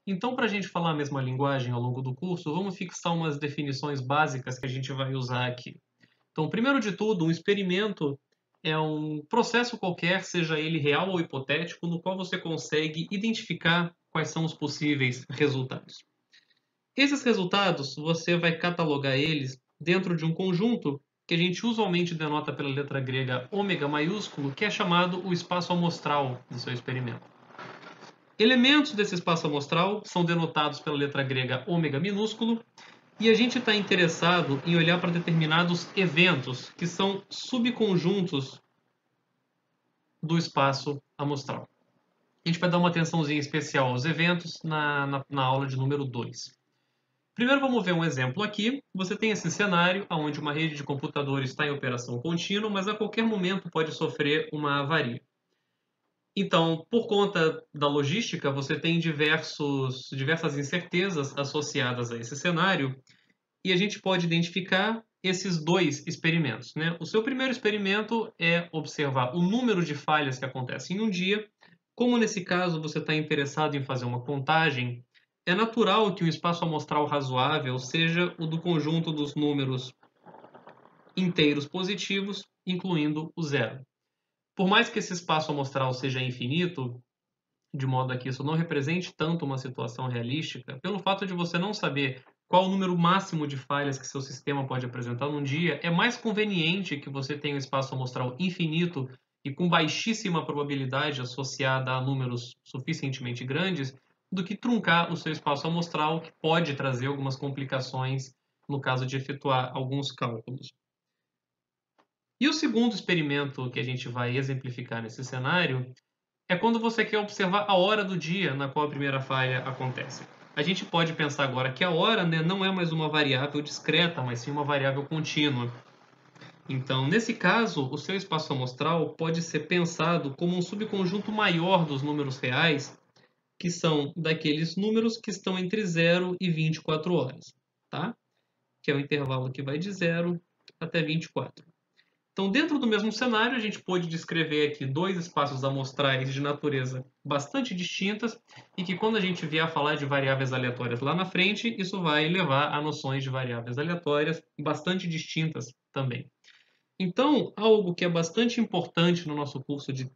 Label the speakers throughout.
Speaker 1: Então, para a gente falar a mesma linguagem ao longo do curso, vamos fixar umas definições básicas que a gente vai usar aqui. Então, primeiro de tudo, um experimento é um processo qualquer, seja ele real ou hipotético, no qual você consegue identificar quais são os possíveis resultados. Esses resultados, você vai catalogar eles dentro de um conjunto que a gente usualmente denota pela letra grega ômega maiúsculo, que é chamado o espaço amostral do seu experimento. Elementos desse espaço amostral são denotados pela letra grega ômega minúsculo, e a gente está interessado em olhar para determinados eventos, que são subconjuntos do espaço amostral. A gente vai dar uma atençãozinha especial aos eventos na aula de número 2. Primeiro vamos ver um exemplo aqui. Você tem esse cenário onde uma rede de computadores está em operação contínua, mas a qualquer momento pode sofrer uma avaria. Então, por conta da logística, você tem diversas incertezas associadas a esse cenário, e a gente pode identificar esses dois experimentos, né? O seu primeiro experimento é observar o número de falhas que acontecem em um dia. Como nesse caso você está interessado em fazer uma contagem, é natural que um espaço amostral razoável seja o do conjunto dos números inteiros positivos, incluindo o zero. Por mais que esse espaço amostral seja infinito, de modo a que isso não represente tanto uma situação realística, pelo fato de você não saber qual o número máximo de falhas que seu sistema pode apresentar num dia, é mais conveniente que você tenha um espaço amostral infinito e com baixíssima probabilidade associada a números suficientemente grandes, do que truncar o seu espaço amostral, que pode trazer algumas complicações no caso de efetuar alguns cálculos. E o segundo experimento que a gente vai exemplificar nesse cenário é quando você quer observar a hora do dia na qual a primeira falha acontece. A gente pode pensar agora que a hora, né, não é mais uma variável discreta, mas sim uma variável contínua. Então, nesse caso, o seu espaço amostral pode ser pensado como um subconjunto maior dos números reais, que são daqueles números que estão entre 0 e 24 horas, tá? Que é o intervalo que vai de 0 até 24. Então, dentro do mesmo cenário, a gente pode descrever aqui dois espaços amostrais de natureza bastante distintas e que, quando a gente vier a falar de variáveis aleatórias lá na frente, isso vai levar a noções de variáveis aleatórias bastante distintas também. Então, algo que é bastante importante no nosso curso de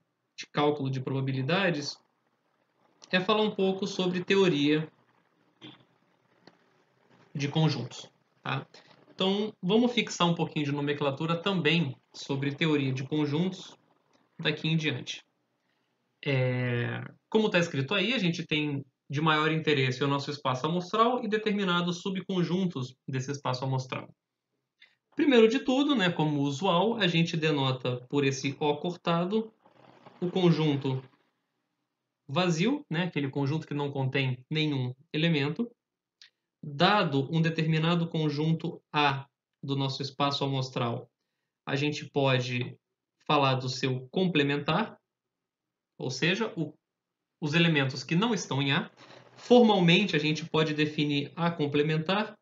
Speaker 1: cálculo de probabilidades é falar um pouco sobre teoria de conjuntos. Tá? Então, vamos fixar um pouquinho de nomenclatura também sobre teoria de conjuntos daqui em diante. Como está escrito aí, a gente tem de maior interesse o nosso espaço amostral e determinados subconjuntos desse espaço amostral. Primeiro de tudo, né, como usual, a gente denota por esse O cortado o conjunto vazio, né, aquele conjunto que não contém nenhum elemento. Dado um determinado conjunto A do nosso espaço amostral, a gente pode falar do seu complementar, ou seja, os elementos que não estão em A. Formalmente, a gente pode definir A complementar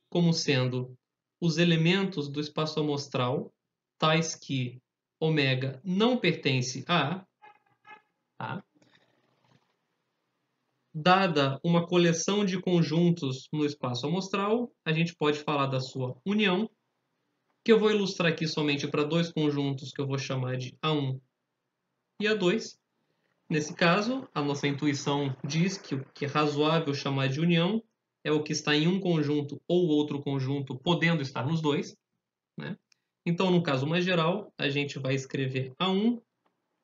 Speaker 1: como sendo os elementos do espaço amostral, tais que ômega não pertence a A. Tá? Dada uma coleção de conjuntos no espaço amostral, a gente pode falar da sua união, que eu vou ilustrar aqui somente para dois conjuntos que eu vou chamar de A1 e A2. Nesse caso, a nossa intuição diz que o que é razoável chamar de união é o que está em um conjunto ou outro conjunto, podendo estar nos dois. Né? Então, no caso mais geral, a gente vai escrever A1,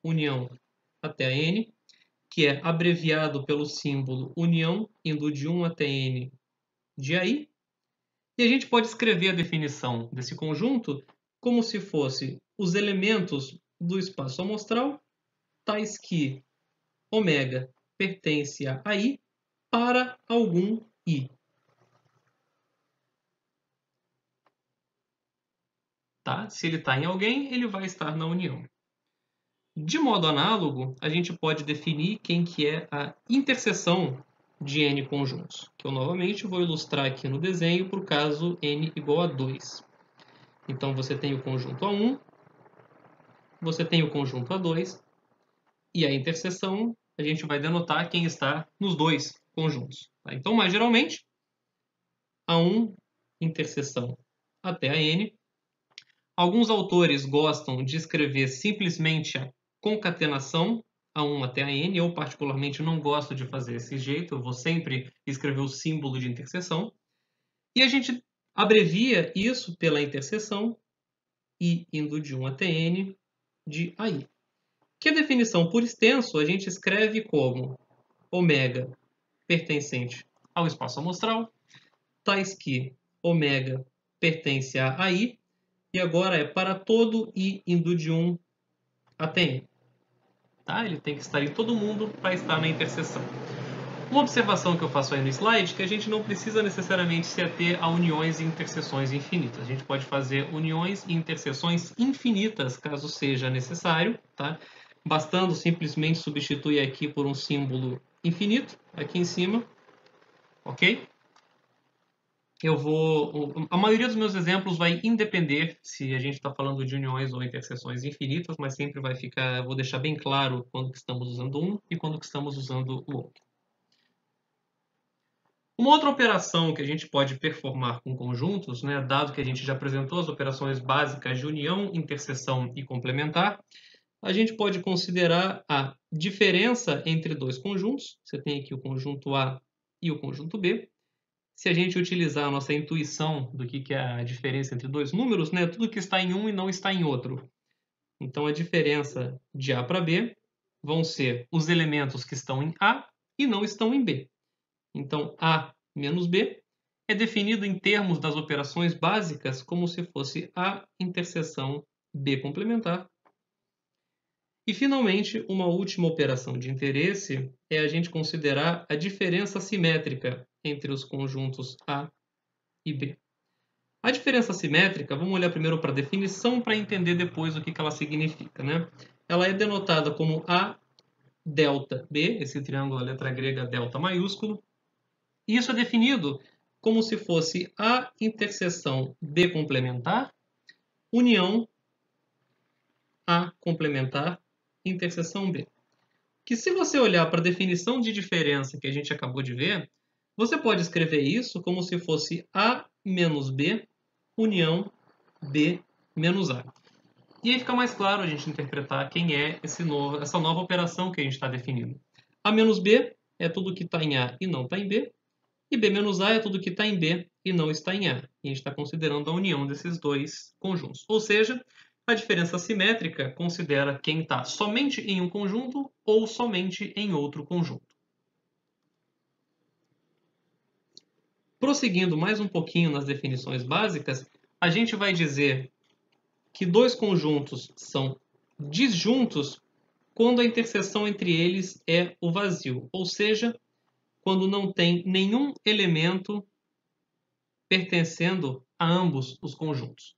Speaker 1: união até a N, que é abreviado pelo símbolo união, indo de 1 até N de AI. E a gente pode escrever a definição desse conjunto como se fosse os elementos do espaço amostral, tais que ômega pertence a I para algum I. Tá? Se ele está em alguém, ele vai estar na união. De modo análogo, a gente pode definir quem que é a interseção de n conjuntos, que eu novamente vou ilustrar aqui no desenho para o caso n igual a 2. Então, você tem o conjunto A1, você tem o conjunto A2, e a interseção a gente vai denotar quem está nos dois conjuntos. Tá? Então, mais geralmente, A1 interseção até a N. Alguns autores gostam de escrever simplesmente a concatenação A1 até a N. Eu, particularmente, não gosto de fazer desse jeito. Eu vou sempre escrever o símbolo de interseção. E a gente abrevia isso pela interseção I indo de 1 até N de AI. Que a definição por extenso a gente escreve como ômega pertencente ao espaço amostral, tais que ômega pertence a AI, e agora é para todo I indo de 1 até N. Tá? Ele tem que estar em todo mundo para estar na interseção. Uma observação que eu faço aí no slide é que a gente não precisa necessariamente se ater a uniões e interseções infinitas. A gente pode fazer uniões e interseções infinitas, caso seja necessário, tá? Bastando simplesmente substituir aqui por um símbolo infinito, aqui em cima, ok? A maioria dos meus exemplos vai independer se a gente está falando de uniões ou interseções infinitas, mas sempre vai ficar, eu vou deixar bem claro quando que estamos usando um e quando que estamos usando o outro. Uma outra operação que a gente pode performar com conjuntos, né, dado que a gente já apresentou as operações básicas de união, interseção e complementar, a gente pode considerar a diferença entre dois conjuntos. Você tem aqui o conjunto A e o conjunto B. Se a gente utilizar a nossa intuição do que é a diferença entre dois números, né, tudo que está em um e não está em outro. Então, a diferença de A para B vão ser os elementos que estão em A e não estão em B. Então, A menos B é definido em termos das operações básicas como se fosse A interseção B complementar. E, finalmente, uma última operação de interesse é a gente considerar a diferença simétrica entre os conjuntos A e B. A diferença simétrica, vamos olhar primeiro para a definição para entender depois o que ela significa, né? Ela é denotada como A delta B, esse triângulo, a letra grega delta maiúsculo, e isso é definido como se fosse A interseção B complementar, união A complementar, interseção B. Que se você olhar para a definição de diferença que a gente acabou de ver, você pode escrever isso como se fosse A menos B, união B menos A. E aí fica mais claro a gente interpretar quem é essa nova operação que a gente está definindo. A menos B é tudo que está em A e não está em B, e B menos A é tudo que está em B e não está em A. E a gente está considerando a união desses dois conjuntos. Ou seja, a diferença simétrica considera quem está somente em um conjunto ou somente em outro conjunto. Prosseguindo mais um pouquinho nas definições básicas, a gente vai dizer que dois conjuntos são disjuntos quando a interseção entre eles é o vazio, ou seja, quando não tem nenhum elemento pertencendo a ambos os conjuntos.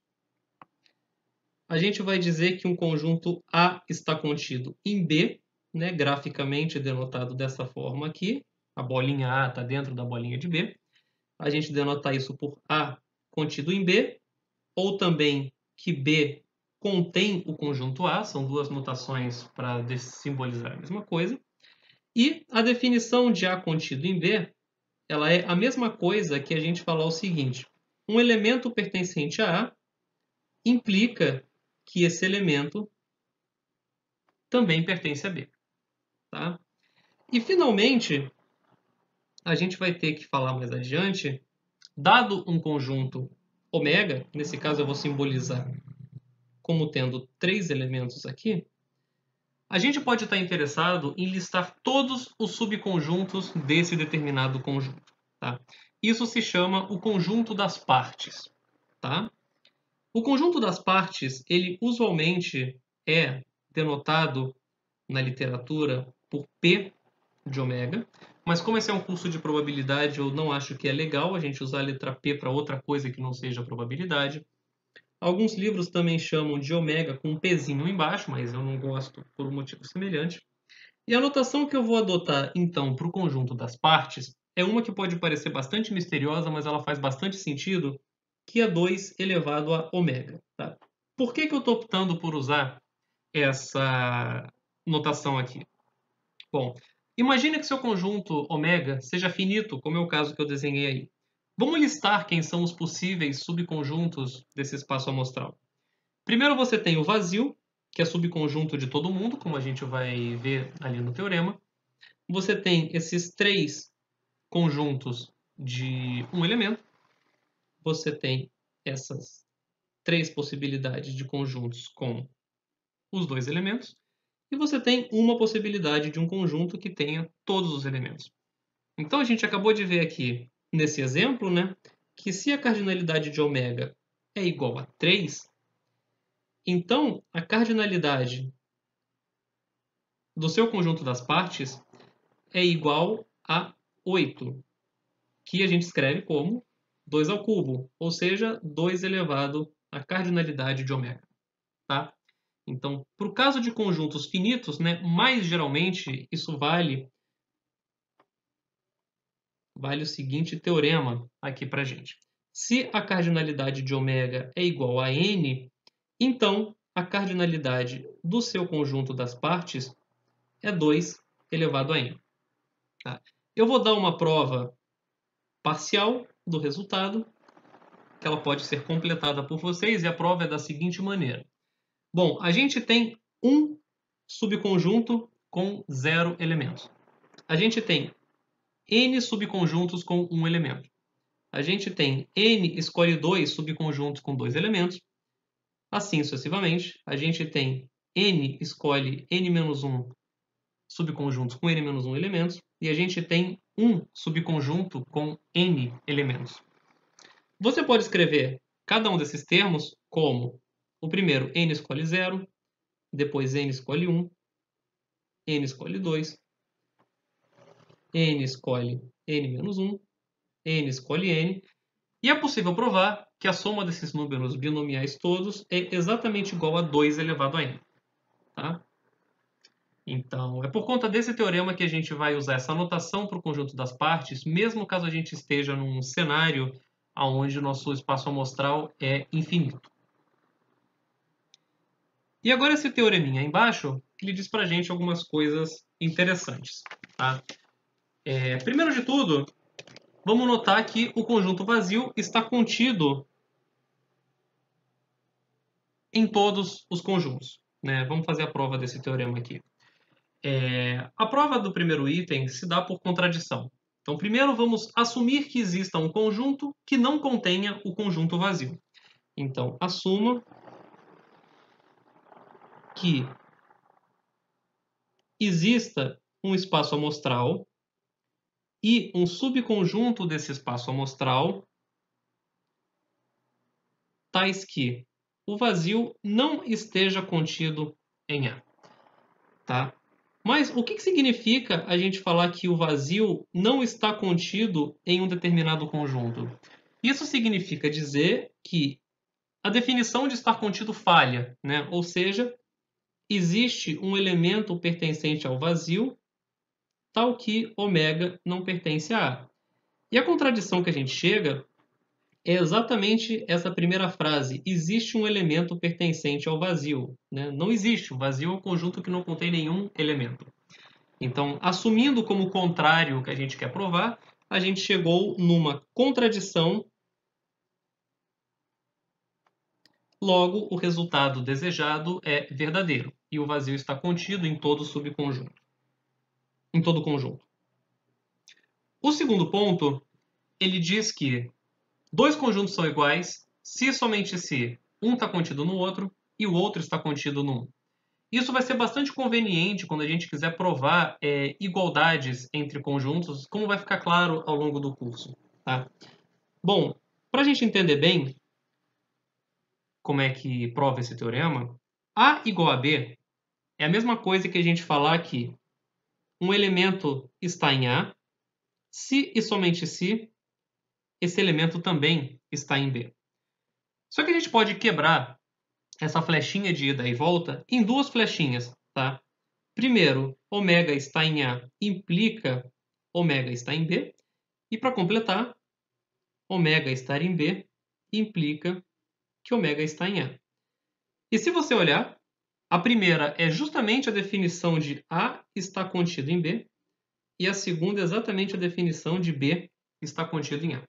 Speaker 1: A gente vai dizer que um conjunto A está contido em B, né, graficamente denotado dessa forma aqui. A bolinha A está dentro da bolinha de B. A gente denota isso por A contido em B, ou também que B contém o conjunto A, são duas notações para simbolizar a mesma coisa. E a definição de A contido em B, ela é a mesma coisa que a gente falar o seguinte: um elemento pertencente a A implica que esse elemento também pertence a B. Tá? E, finalmente, a gente vai ter que falar mais adiante, dado um conjunto ômega, nesse caso eu vou simbolizar como tendo 3 elementos aqui, a gente pode estar interessado em listar todos os subconjuntos desse determinado conjunto. Tá? Isso se chama o conjunto das partes. Tá? O conjunto das partes, ele usualmente é denotado na literatura por P de ômega, mas como esse é um curso de probabilidade, eu não acho que é legal a gente usar a letra P para outra coisa que não seja probabilidade. Alguns livros também chamam de ômega com um Pzinho embaixo, mas eu não gosto por um motivo semelhante. E a notação que eu vou adotar, então, para o conjunto das partes é uma que pode parecer bastante misteriosa, mas ela faz bastante sentido, que é 2 elevado a ômega. Tá? Por que eu estou optando por usar essa notação aqui? Bom, Imagine que seu conjunto ômega seja finito, como é o caso que eu desenhei aí. Vamos listar quem são os possíveis subconjuntos desse espaço amostral. Primeiro você tem o vazio, que é subconjunto de todo mundo, como a gente vai ver ali no teorema. Você tem esses três conjuntos de um elemento. Você tem essas três possibilidades de conjuntos com os dois elementos. E você tem uma possibilidade de um conjunto que tenha todos os elementos. Então a gente acabou de ver aqui, nesse exemplo, né, que se a cardinalidade de ômega é igual a 3, então a cardinalidade do seu conjunto das partes é igual a 8, que a gente escreve como 2 ao cubo, ou seja, 2 elevado à cardinalidade de ômega. Tá? Então, para o caso de conjuntos finitos, né, mais geralmente isso vale o seguinte teorema aqui para a gente. Se a cardinalidade de ômega é igual a n, então a cardinalidade do seu conjunto das partes é 2 elevado a n. Tá? Eu vou dar uma prova parcial do resultado, que ela pode ser completada por vocês, e a prova é da seguinte maneira. Bom, a gente tem um subconjunto com 0 elementos. A gente tem n subconjuntos com um elemento. A gente tem n escolhe 2 subconjuntos com 2 elementos. Assim sucessivamente. A gente tem n escolhe n-1 subconjuntos com n-1 elementos. E a gente tem um subconjunto com n elementos. Você pode escrever cada um desses termos como o primeiro n escolhe 0, depois n escolhe 1, n escolhe 2, n escolhe n-1, n escolhe n, e é possível provar que a soma desses números binomiais todos é exatamente igual a 2 elevado a n. Tá? Então, é por conta desse teorema que a gente vai usar essa notação para o conjunto das partes, mesmo caso a gente esteja num cenário onde o nosso espaço amostral é infinito. E agora esse teoreminha aí embaixo, ele diz para a gente algumas coisas interessantes. Tá? Primeiro de tudo, vamos notar que o conjunto vazio está contido em todos os conjuntos. Né? Vamos fazer a prova desse teorema aqui. A prova do primeiro item se dá por contradição. Então, primeiro vamos assumir que exista um conjunto que não contenha o conjunto vazio. Então, assuma que exista um espaço amostral e um subconjunto desse espaço amostral, tais que o vazio não esteja contido em A. Tá? Mas o que significa a gente falar que o vazio não está contido em um determinado conjunto? Isso significa dizer que a definição de estar contido falha, né? Ou seja, existe um elemento pertencente ao vazio, tal que ômega não pertence a A. E a contradição que a gente chega é exatamente essa primeira frase. Existe um elemento pertencente ao vazio. Né? Não existe. O vazio é um conjunto que não contém nenhum elemento. Então, assumindo como contrário o que a gente quer provar, a gente chegou numa contradição. Logo, o resultado desejado é verdadeiro. E o vazio está contido em todo subconjunto. Em todo conjunto. O segundo ponto, ele diz que dois conjuntos são iguais se e somente se um está contido no outro e o outro está contido no um. Isso vai ser bastante conveniente quando a gente quiser provar igualdades entre conjuntos, como vai ficar claro ao longo do curso. Tá? Bom, para a gente entender bem como é que prova esse teorema, A igual a B é a mesma coisa que a gente falar que um elemento está em A se e somente se esse elemento também está em B. Só que a gente pode quebrar essa flechinha de ida e volta em duas flechinhas, tá? Primeiro, ômega está em A implica ômega está em B. E para completar, ômega estar em B implica que ômega está em A. E se você olhar, a primeira é justamente a definição de A está contido em B. e a segunda é exatamente a definição de B que está contido em A.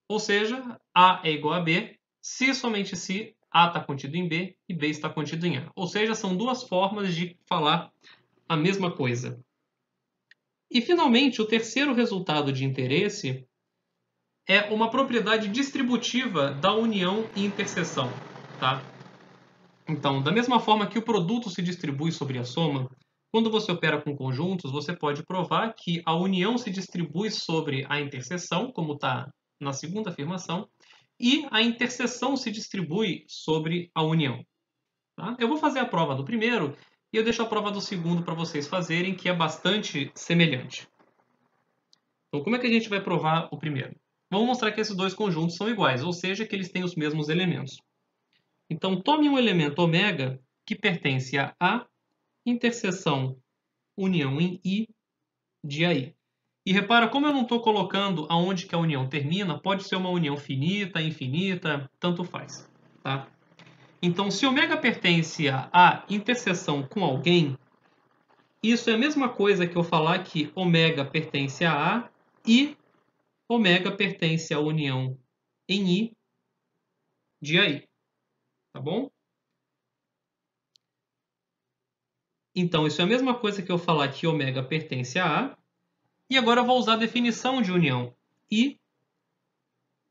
Speaker 1: Ou seja, A é igual a B, se somente se A está contido em B e B está contido em A. Ou seja, são duas formas de falar a mesma coisa. E, finalmente, o terceiro resultado de interesse é uma propriedade distributiva da união e interseção. Tá? Então, da mesma forma que o produto se distribui sobre a soma, quando você opera com conjuntos, você pode provar que a união se distribui sobre a interseção, como está na segunda afirmação, e a interseção se distribui sobre a união. Tá? Eu vou fazer a prova do primeiro e eu deixo a prova do segundo para vocês fazerem, que é bastante semelhante. Então, como é que a gente vai provar o primeiro? Vamos mostrar que esses dois conjuntos são iguais, ou seja, que eles têm os mesmos elementos. Então, tome um elemento ômega que pertence a A, interseção união em I de AI. E repara como eu não estou colocando aonde que a união termina, pode ser uma união finita, infinita, tanto faz. Tá? Então, se ômega pertence a interseção com alguém, isso é a mesma coisa que eu falar que ômega pertence a A e ômega pertence à união em I de AI. Tá bom? Então, isso é a mesma coisa que eu falar que ômega pertence a A. E agora eu vou usar a definição de união. E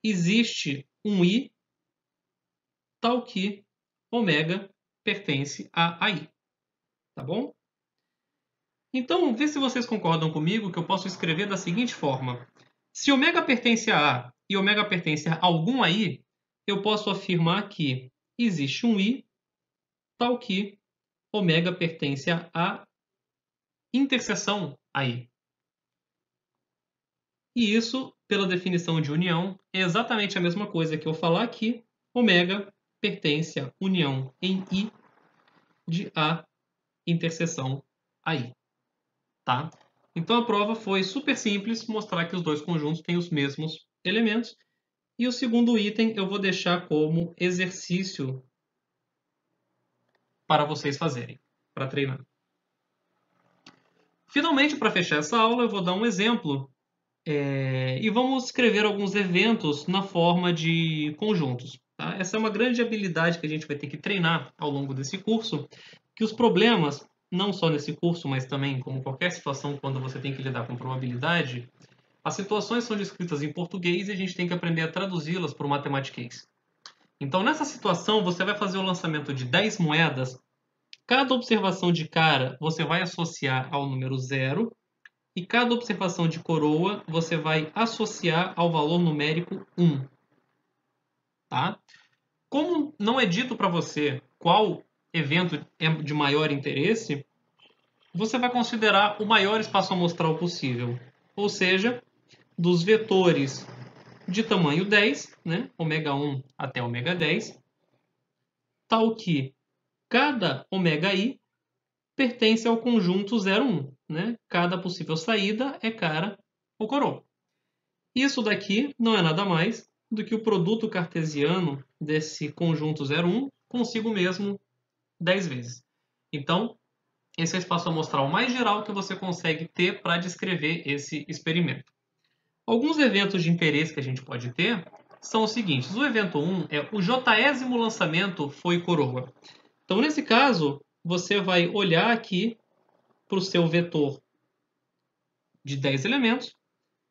Speaker 1: existe um I tal que ômega pertence a AI. Tá bom? Então, vê se vocês concordam comigo que eu posso escrever da seguinte forma. Se ômega pertence a A e ômega pertence a algum AI, eu posso afirmar que existe um I tal que ômega pertence a interseção AI. E isso, pela definição de união, é exatamente a mesma coisa que eu falar que ômega pertence à união em I de A interseção AI. Tá? Então a prova foi super simples, mostrar que os dois conjuntos têm os mesmos elementos. E o segundo item eu vou deixar como exercício para vocês fazerem, para treinar. Finalmente, para fechar essa aula, eu vou dar um exemplo e vamos escrever alguns eventos na forma de conjuntos. Tá? Essa é uma grande habilidade que a gente vai ter que treinar ao longo desse curso, que os problemas, não só nesse curso, mas também como qualquer situação quando você tem que lidar com probabilidade, as situações são descritas em português e a gente tem que aprender a traduzi-las para o matematiquês. Então, nessa situação, você vai fazer o lançamento de 10 moedas. Cada observação de cara você vai associar ao número 0 e cada observação de coroa você vai associar ao valor numérico 1. Tá? Como não é dito para você qual evento é de maior interesse, você vai considerar o maior espaço amostral possível. Ou seja, dos vetores de tamanho 10, né, ômega 1 até ômega 10, tal que cada ômega i pertence ao conjunto 0,1. Né? Cada possível saída é cara ou coroa. Isso daqui não é nada mais do que o produto cartesiano desse conjunto 0,1 consigo mesmo 10 vezes. Então, esse é o espaço amostral mais geral que você consegue ter para descrever esse experimento. Alguns eventos de interesse que a gente pode ter são os seguintes. O evento 1 é o jésimo lançamento foi coroa. Então, nesse caso, você vai olhar aqui para o seu vetor de 10 elementos.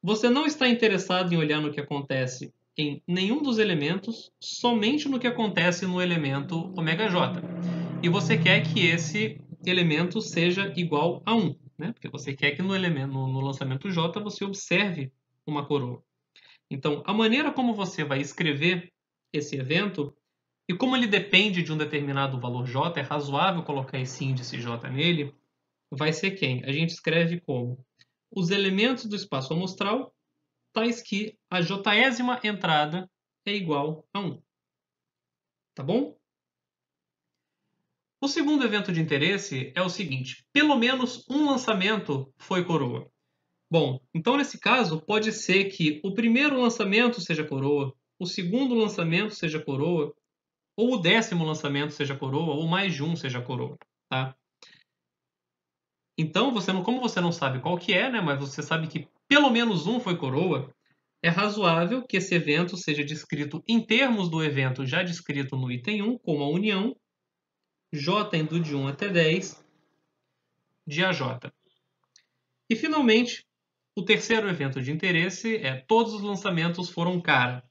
Speaker 1: Você não está interessado em olhar no que acontece em nenhum dos elementos, somente no que acontece no elemento ômega-j. E você quer que esse elemento seja igual a 1, né? Porque você quer que no lançamento j você observe uma coroa. Então, a maneira como você vai escrever esse evento e como ele depende de um determinado valor j, é razoável colocar esse índice j nele, vai ser quem? A gente escreve como os elementos do espaço amostral tais que a jésima entrada é igual a 1. Tá bom? O segundo evento de interesse é o seguinte: pelo menos um lançamento foi coroa. Bom, então nesse caso pode ser que o primeiro lançamento seja coroa, o segundo lançamento seja coroa, ou o 10º lançamento seja coroa, ou mais de um seja coroa. Tá? Então, como você não sabe qual que é, né, mas você sabe que pelo menos um foi coroa, é razoável que esse evento seja descrito em termos do evento já descrito no item 1, como a união J indo de 1 até 10 de AJ. E, finalmente, o terceiro evento de interesse é todos os lançamentos foram cara.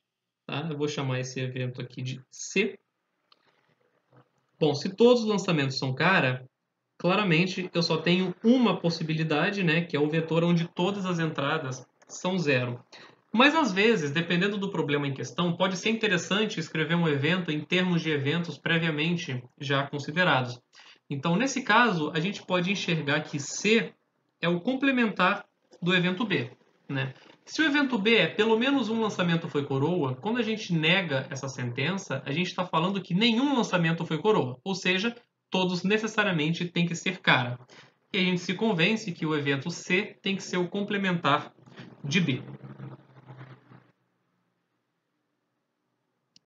Speaker 1: Tá? Eu vou chamar esse evento aqui de C. Bom, se todos os lançamentos são cara, claramente eu só tenho uma possibilidade, né, que é o vetor onde todas as entradas são zero. Mas às vezes, dependendo do problema em questão, pode ser interessante escrever um evento em termos de eventos previamente já considerados. Então, nesse caso, a gente pode enxergar que C é o complementar do evento B, né? Se o evento B é pelo menos um lançamento foi coroa, quando a gente nega essa sentença, a gente está falando que nenhum lançamento foi coroa, ou seja, todos necessariamente têm que ser cara. E a gente se convence que o evento C tem que ser o complementar de B.